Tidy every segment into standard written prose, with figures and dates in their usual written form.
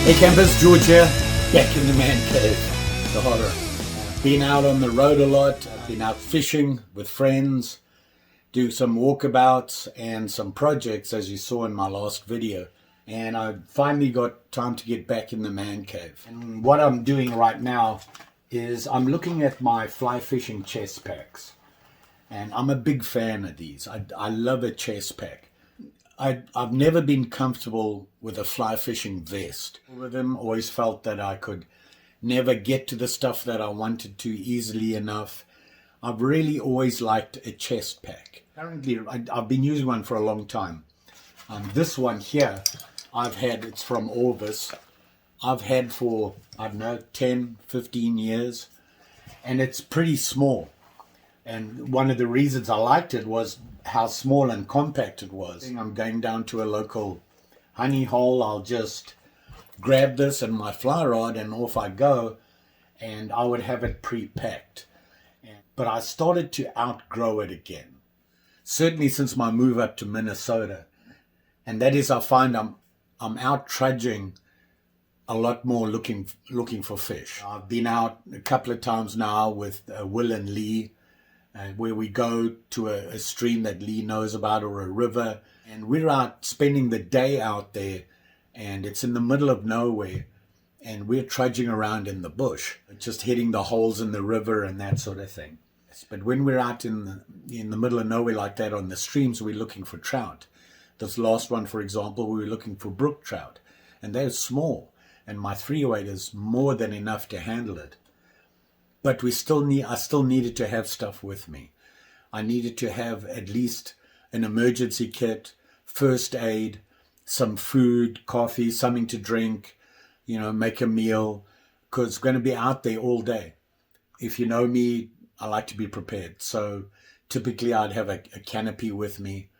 Hey campers, George here, back in the man cave, the horror. Been out on the road a lot, I've been out fishing with friends, do some walkabouts and some projects as you saw in my last video. And I finally got time to get back in the man cave. And what I'm doing right now is I'm looking at my fly fishing chest packs. And I'm a big fan of these. I love a chest pack. I've never been comfortable with a fly fishing vest. With them, always felt that I could never get to the stuff that I wanted to easily enough. I've really always liked a chest pack. Currently, I've been using one for a long time. This one here, it's from Orvis. I've had for, I don't know, 10, 15 years. And it's pretty small. And one of the reasons I liked it was how small and compact it was. I'm going down to a local honey hole. I'll just grab this and my fly rod and off I go. And I would have it pre-packed. But I started to outgrow it again. Certainly since my move up to Minnesota. And that is, I find I'm out trudging a lot more looking for fish. I've been out a couple of times now with Will and Lee. Where we go to a stream that Lee knows about or a river, and we're out spending the day out there, and it's in the middle of nowhere, and we're trudging around in the bush, just hitting the holes in the river and that sort of thing. But when we're out in the middle of nowhere like that on the streams, we're looking for trout. This last one, for example, we were looking for brook trout, and they're small, and my 308 is more than enough to handle it. But I still needed to have stuff with me. I needed to have at least an emergency kit, first aid, some food, coffee, something to drink, make a meal, because it's going to be out there all day. If you know me, I like to be prepared. So typically I'd have a canopy with me,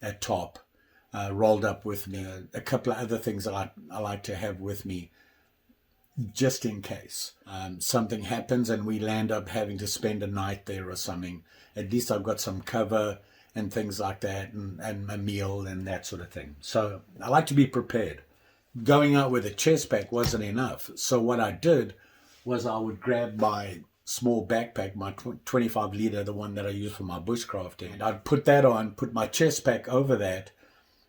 a top, rolled up with me, a couple of other things I like to have with me, just in case something happens and we land up having to spend a night there or something. At least I've got some cover and things like that, and a meal and that sort of thing. So I like to be prepared. Going out with a chest pack wasn't enough. So what I did was I would grab my small backpack, my 25 liter, the one that I use for my bushcrafting, and I'd put that on, put my chest pack over that,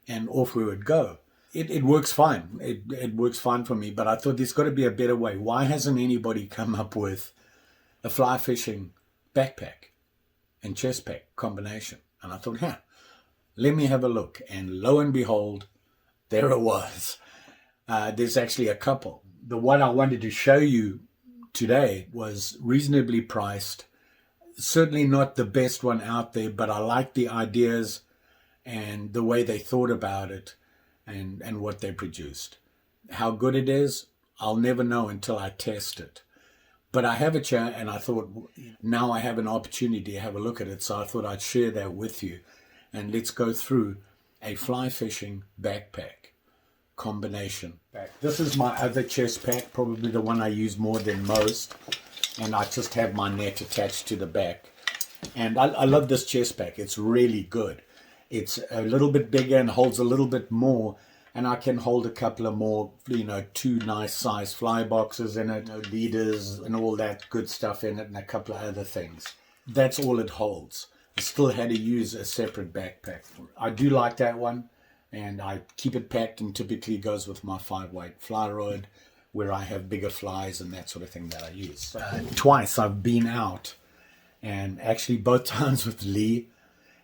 and off we would go. It works fine. It works fine for me, but I thought there's got to be a better way. Why hasn't anybody come up with a fly fishing backpack and chest pack combination? And I thought, let me have a look. And lo and behold, there it was. There's actually a couple. The one I wanted to show you today was reasonably priced. Certainly not the best one out there, but I like the ideas and the way they thought about it. And what they produced. How good it is, I'll never know until I test it. But I have a chat, and I thought, now I have an opportunity to have a look at it, so I thought I'd share that with you. And let's go through a fly fishing backpack combination. This is my other chest pack, probably the one I use more than most. And I just have my net attached to the back. And I love this chest pack. It's really good. It's a little bit bigger and holds a little bit more, and I can hold a couple of more, 2 nice size fly boxes in it, leaders and all that good stuff in it, and a couple of other things. That's all it holds. I still had to use a separate backpack. I do like that one, and I keep it packed, and typically goes with my 5-weight fly rod, where I have bigger flies and that sort of thing that I use. Twice I've been out, and actually both times with Lee,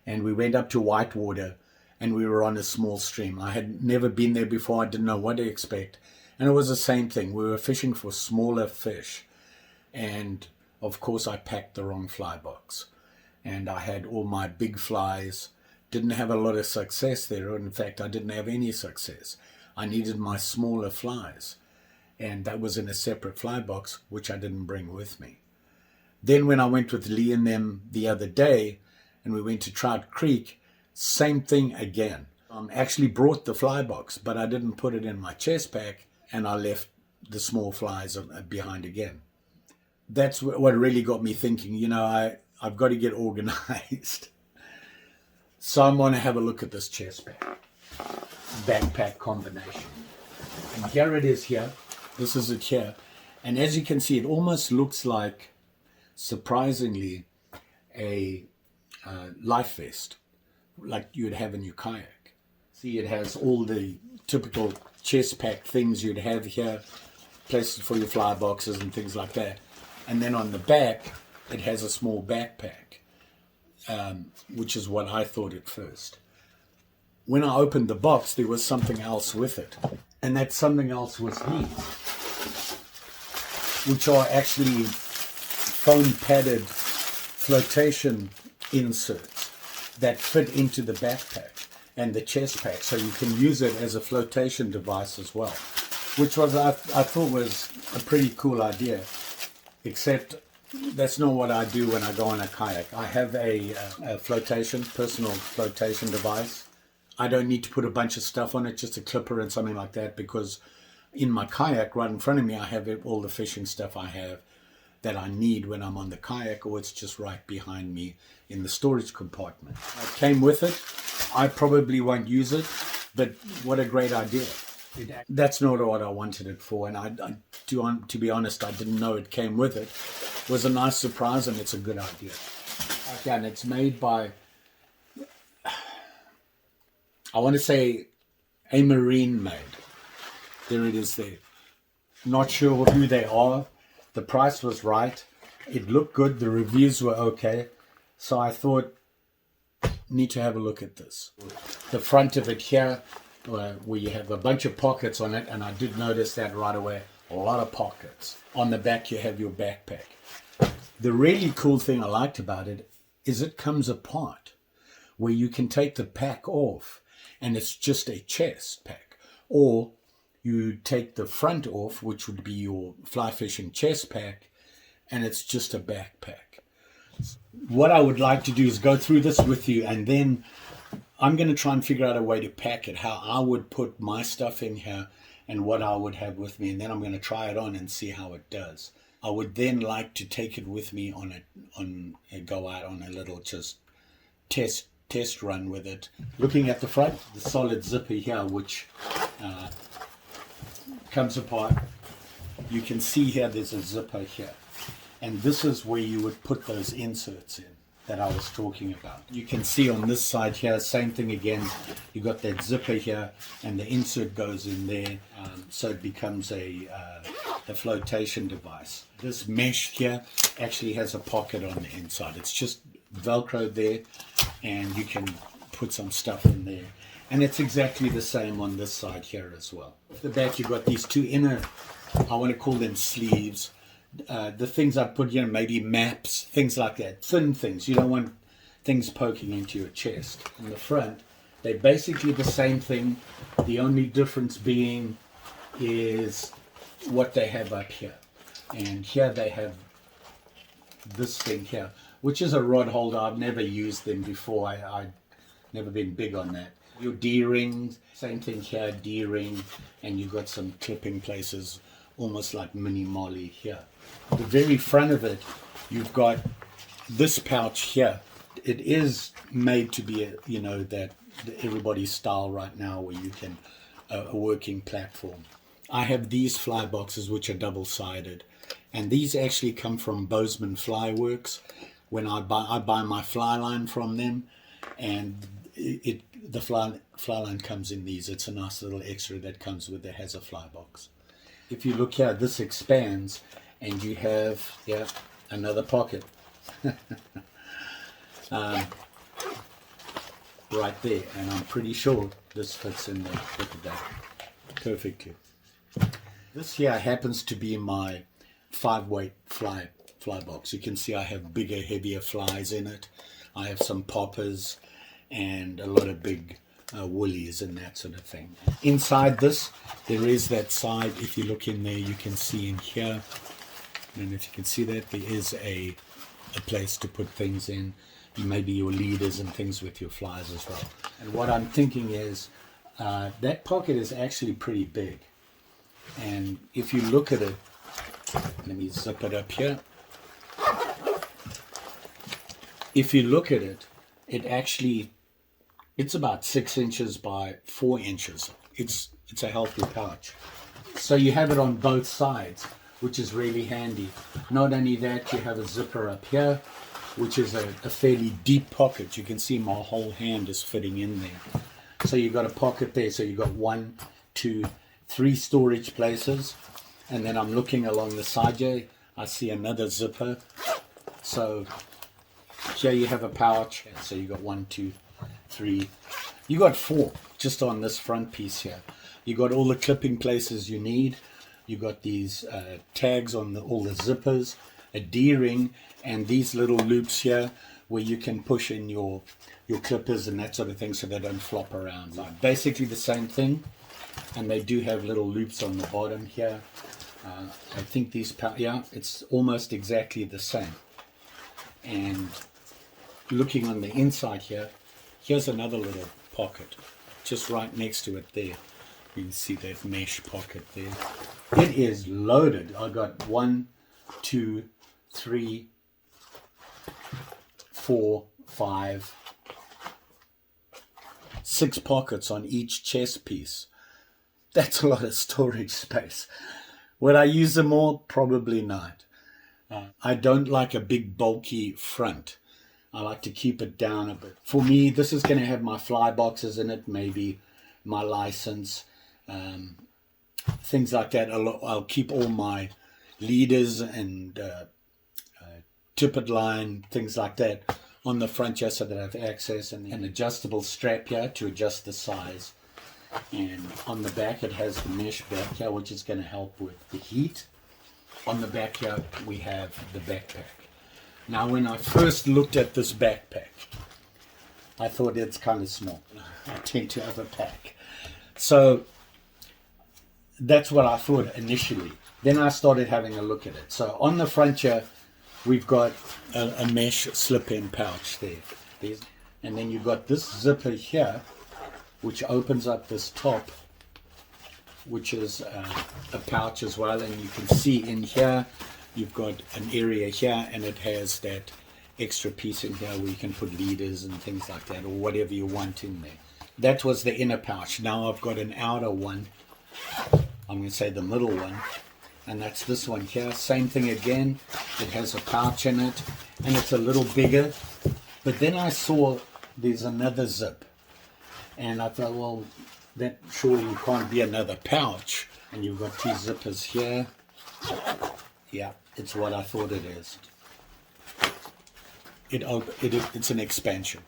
and we went up to Whitewater, and we were on a small stream. I had never been there before. I didn't know what to expect. And it was the same thing. We were fishing for smaller fish. And, of course, I packed the wrong fly box. And I had all my big flies. Didn't have a lot of success there. In fact, I didn't have any success. I needed my smaller flies. And that was in a separate fly box, which I didn't bring with me. Then when I went with Lee and them the other day, and we went to Trout Creek, same thing again. Actually brought the fly box, but I didn't put it in my chest pack, and I left the small flies behind again. That's what really got me thinking, I've got to get organized. So I'm going to have a look at this chest pack, backpack combination. And here it is here. This is it here. And as you can see, it almost looks like, surprisingly, a life vest, like you'd have in your kayak. See, it has all the typical chest pack things you'd have here, places for your fly boxes and things like that. And then on the back, it has a small backpack, which is what I thought at first. When I opened the box, there was something else with it. And that something else was these, which are actually foam padded flotation inserts that fit into the backpack and the chest pack, so you can use it as a flotation device as well, which was I thought was a pretty cool idea, except that's not what I do when I go on a kayak. I have a personal flotation device. I don't need to put a bunch of stuff on it, just a clipper and something like that, because in my kayak right in front of me, I have all the fishing stuff I have that I need when I'm on the kayak, or it's just right behind me in the storage compartment. It came with it. I probably won't use it, but what a great idea. That's not what I wanted it for, and to be honest, I didn't know it came with it. It was a nice surprise, and it's a good idea. Okay, and it's made by, I want to say, Amarine made. There it is there. Not sure who they are. The price was right. It looked good. The reviews were okay. So I thought, need to have a look at this. The front of it here, where you have a bunch of pockets on it, and I did notice that right away. A lot of pockets. On the back you have your backpack. The really cool thing I liked about it is it comes apart, where you can take the pack off and it's just a chest pack, or you take the front off, which would be your fly fishing chest pack, and it's just a backpack. What I would like to do is go through this with you, and then I'm going to try and figure out a way to pack it, how I would put my stuff in here and what I would have with me, and then I'm going to try it on and see how it does. I would then like to take it with me go out on a little just test run with it. Looking at the front, the solid zipper here, which comes apart. You can see here there's a zipper here, and this is where you would put those inserts in that I was talking about. You can see on this side here, same thing again. You got that zipper here, and the insert goes in there, so it becomes a flotation device. This mesh here actually has a pocket on the inside. It's just Velcro there, and you can put some stuff in there. And it's exactly the same on this side here as well. At the back you've got these two inner, I want to call them sleeves. The things I put here, maybe maps, things like that, thin things. You don't want things poking into your chest. In the front, they're basically the same thing. The only difference being is what they have up here. And here they have this thing here, which is a rod holder. I've never used them before. I've never been big on that. Your D-rings, same thing here, D-ring, and you've got some clipping places, almost like mini molly here. The very front of it, you've got this pouch here. It is made to be, that everybody's style right now, where you can, a working platform. I have these fly boxes, which are double-sided, and these actually come from Bozeman Fly Works. When I buy my fly line from them, and the fly line comes in these. It's a nice little extra that comes with it, has a fly box. If you look here, this expands, and you have another pocket right there, and I'm pretty sure this fits in there. Look at that, perfectly. This here happens to be my 5-weight fly box. You can see I have bigger, heavier flies in it. I have some poppers and a lot of big woolies and that sort of thing. Inside this, there is that side. If you look in there, you can see in here, and if you can see that, there is a place to put things in, maybe your leaders and things with your flies as well. And what I'm thinking is that pocket is actually pretty big, and if you look at it, let me zip it up here. If you look at it, it's about 6 inches by 4 inches. It's a healthy pouch. So you have it on both sides, which is really handy. Not only that, you have a zipper up here, which is a fairly deep pocket. You can see my whole hand is fitting in there. So you've got a pocket there. So you've got 1, 2, 3 storage places. And then I'm looking along the side here. I see another zipper. So here you have a pouch. So you got 1, 2, 3. You got 4 just on this front piece here. You got all the clipping places you need. You got these tags on all the zippers, a D-ring, and these little loops here where you can push in your clippers and that sort of thing so they don't flop around. Like basically the same thing, and they do have little loops on the bottom here. I think these, yeah, it's almost exactly the same. And looking on the inside here, here's another little pocket just right next to it there. You can see that mesh pocket there. It is loaded. I got 1, 2, 3, 4, 5, 6 pockets on each chest piece. That's a lot of storage space. Would I use them all? Probably not. I don't like a big bulky front. I like to keep it down a bit. For me, this is going to have my fly boxes in it, maybe my license, things like that. I'll keep all my leaders and tippet line, things like that on the front here so that I have access, and an adjustable strap here to adjust the size. And on the back it has the mesh back here, which is going to help with the heat. On the back here we have the backpack. Now when I first looked at this backpack, I thought it's kind of small. I tend to overpack. So that's what I thought initially. Then I started having a look at it. So on the front here, we've got a mesh slip-in pouch there. And then you've got this zipper here, which opens up this top, which is a pouch as well. And you can see in here, you've got an area here, and it has that extra piece in here where you can put leaders and things like that, or whatever you want in there. That was the inner pouch. Now I've got an outer one. I'm going to say the middle one. And that's this one here. Same thing again. It has a pouch in it, and it's a little bigger. But then I saw there's another zip. And I thought, well, that surely can't be another pouch. And you've got 2 zippers here. Yeah, it's what I thought it is. It's an expansion.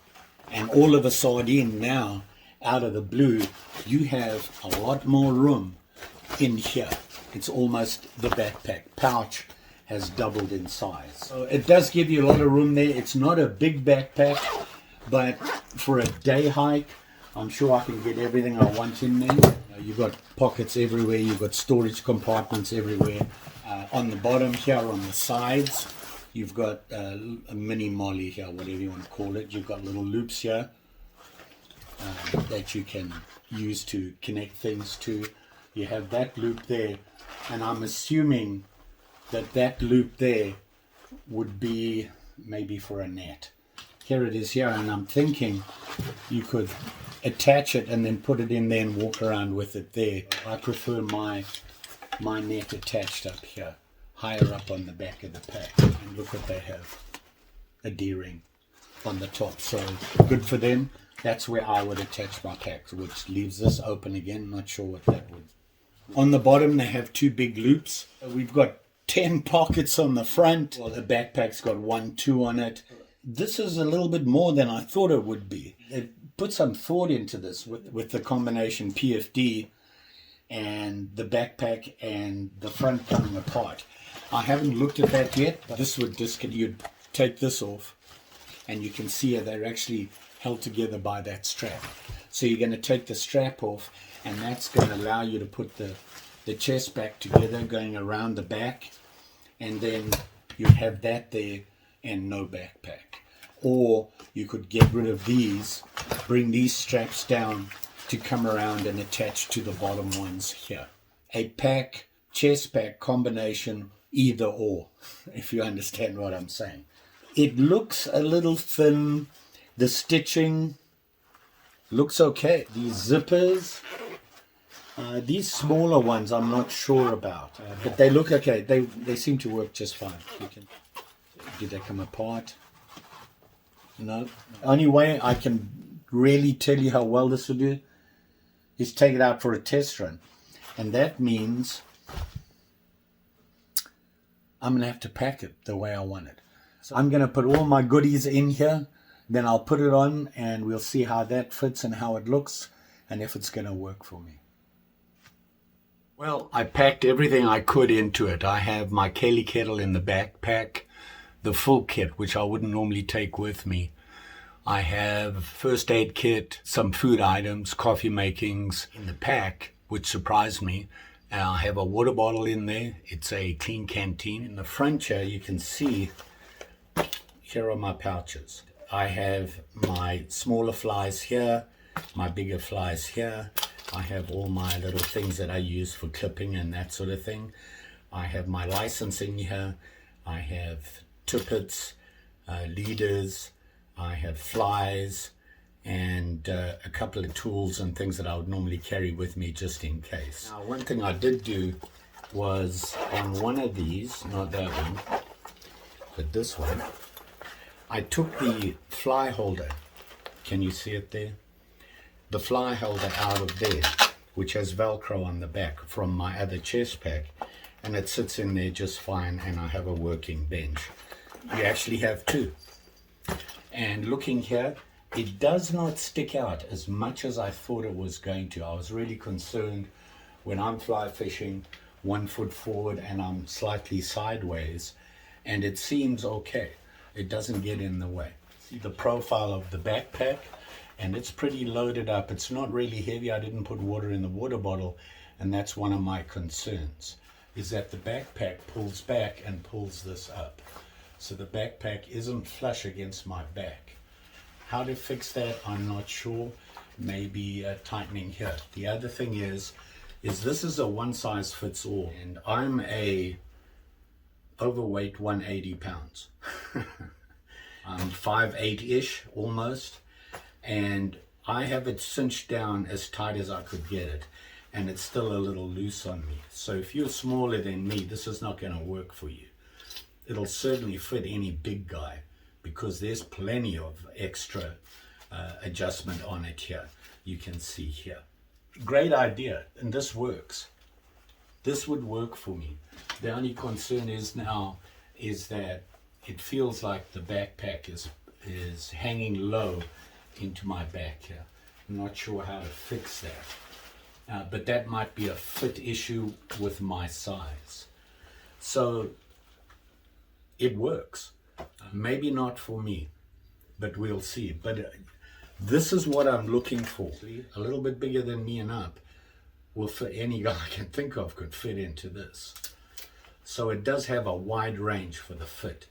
And all of a sudden now, out of the blue, you have a lot more room in here. It's almost the backpack pouch has doubled in size. So it does give you a lot of room there. It's not a big backpack, but for a day hike, I'm sure I can get everything I want in there. You've got pockets everywhere. You've got storage compartments everywhere. On the bottom here, on the sides, you've got a mini molly here, whatever you want to call it. You've got little loops here that you can use to connect things to. You have that loop there, and I'm assuming that that loop there would be maybe for a net. Here it is here, and I'm thinking you could attach it and then put it in there and walk around with it there. I prefer my net attached up here, higher up on the back of the pack. And look what they have, a D-ring on the top. So good for them. That's where I would attach my pack, which leaves this open again. Not sure what that would. On the bottom they have 2 big loops. We've got 10 pockets on the front. Well, the backpack's got 1, 2 on it. This is a little bit more than I thought it would be. It put some thought into this with the combination PFD and the backpack and the front coming apart. I haven't looked at that yet, but this would you'd take this off, and you can see they're actually held together by that strap. So you're going to take the strap off, and that's going to allow you to put the chest back together going around the back, and then you have that there and no backpack. Or you could get rid of these, bring these straps down to come around and attach to the bottom ones here. A pack, chest pack combination, either or, if you understand what I'm saying. It looks a little thin. The stitching looks okay. These zippers, These smaller ones I'm not sure about, but they look okay. They seem to work just fine. Did they come apart? No. Only way I can really tell you how well this will do is take it out for a test run. And that means I'm going to have to pack it the way I want it. So I'm going to put all my goodies in here, then I'll put it on and we'll see how that fits and how it looks and if it's going to work for me. Well, I packed everything I could into it. I have my Kaylee kettle in the backpack, the full kit, which I wouldn't normally take with me. I have first aid kit, some food items, coffee makings in the pack, which surprised me. I have a water bottle in there. It's a clean canteen. In the front here, you can see, here are my pouches. I have my smaller flies here, my bigger flies here. I have all my little things that I use for clipping and that sort of thing. I have my licensing here. I have tippets, leaders. I have flies and a couple of tools and things that I would normally carry with me just in case. Now, one thing I did do was on one of these, not that one, but this one, I took the fly holder. Can you see it there? The fly holder out of there, which has Velcro on the back from my other chest pack, and it sits in there just fine, and I have a working bench. You actually have two. And looking here, it does not stick out as much as I thought it was going to. I was really concerned when I'm fly fishing 1 foot forward and I'm slightly sideways, and it seems okay. It doesn't get in the way. See the profile of the backpack, and it's pretty loaded up. It's not really heavy. I didn't put water in the water bottle, and that's one of my concerns, is that the backpack pulls back and pulls this up. So the backpack isn't flush against my back. How to fix that, I'm not sure. Maybe tightening here. The other thing is this is a one size fits all, and I'm a overweight 180 pounds. I'm 5'8"-ish almost, and I have it cinched down as tight as I could get it, and it's still a little loose on me. So if you're smaller than me, this is not going to work for you. It'll certainly fit any big guy because there's plenty of extra adjustment on it here. You can see here. Great idea, and this works. This would work for me. The only concern is now is that it feels like the backpack is hanging low into my back here. I'm not sure how to fix that, but that might be a fit issue with my size. So it works. Maybe not for me, but we'll see. But this is what I'm looking for. A little bit bigger than me and up will fit. Any guy I can think of could fit into this. So it does have a wide range for the fit.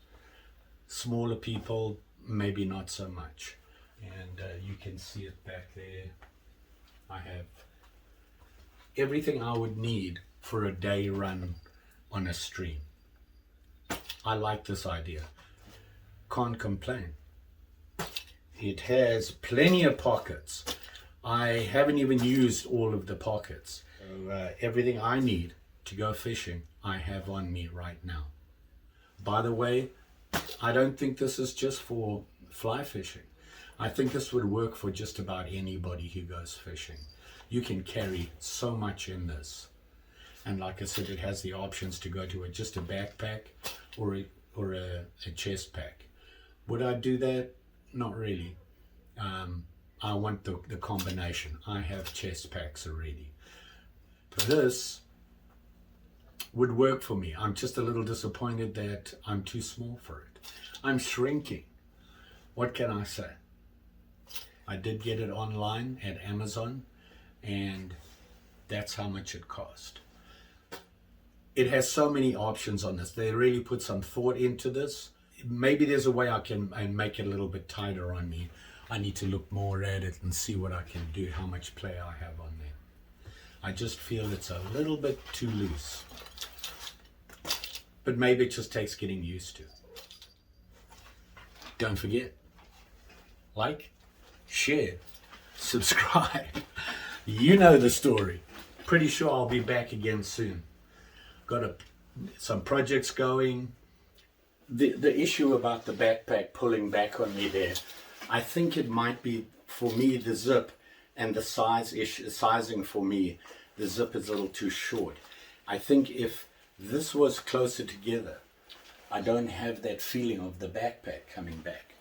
Smaller people, maybe not so much. And you can see it back there. I have everything I would need for a day run on a stream. I like this idea. Can't complain. It has plenty of pockets. I haven't even used all of the pockets. So, everything I need to go fishing, I have on me right now. By the way, I don't think this is just for fly fishing. I think this would work for just about anybody who goes fishing. You can carry so much in this. And like I said, it has the options to go to just a backpack or a chest pack. Would I do that? Not really. I want the combination. I have chest packs already. This would work for me. I'm just a little disappointed that I'm too small for it. I'm shrinking. What can I say? I did get it online at Amazon, and that's how much it cost. It has so many options on this. They really put some thought into this. Maybe there's a way I can make it a little bit tighter on me. I need to look more at it and see what I can do, how much play I have on there. I just feel it's a little bit too loose. But maybe it just takes getting used to. Don't forget, like, share, subscribe. You know the story. pretty sure I'll be back again soon. Got some projects going. The issue about the backpack pulling back on me there, I think it might be, for me, the zip and the sizing for me, the zip is a little too short. I think if this was closer together, I don't have that feeling of the backpack coming back.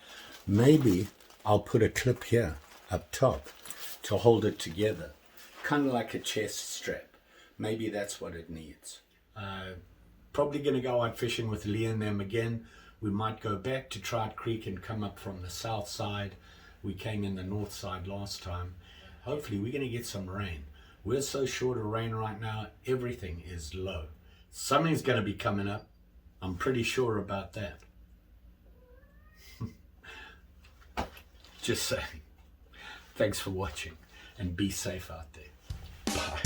Maybe I'll put a clip here up top to hold it together, kind of like a chest strap. Maybe that's what it needs. Probably going to go out fishing with Lee and them again. We might go back to Trout Creek and come up from the south side. We came in the north side last time. Hopefully we're going to get some rain. We're so short of rain right now, everything is low. Something's going to be coming up. I'm pretty sure about that. Just saying. Thanks for watching and be safe out there. Bye.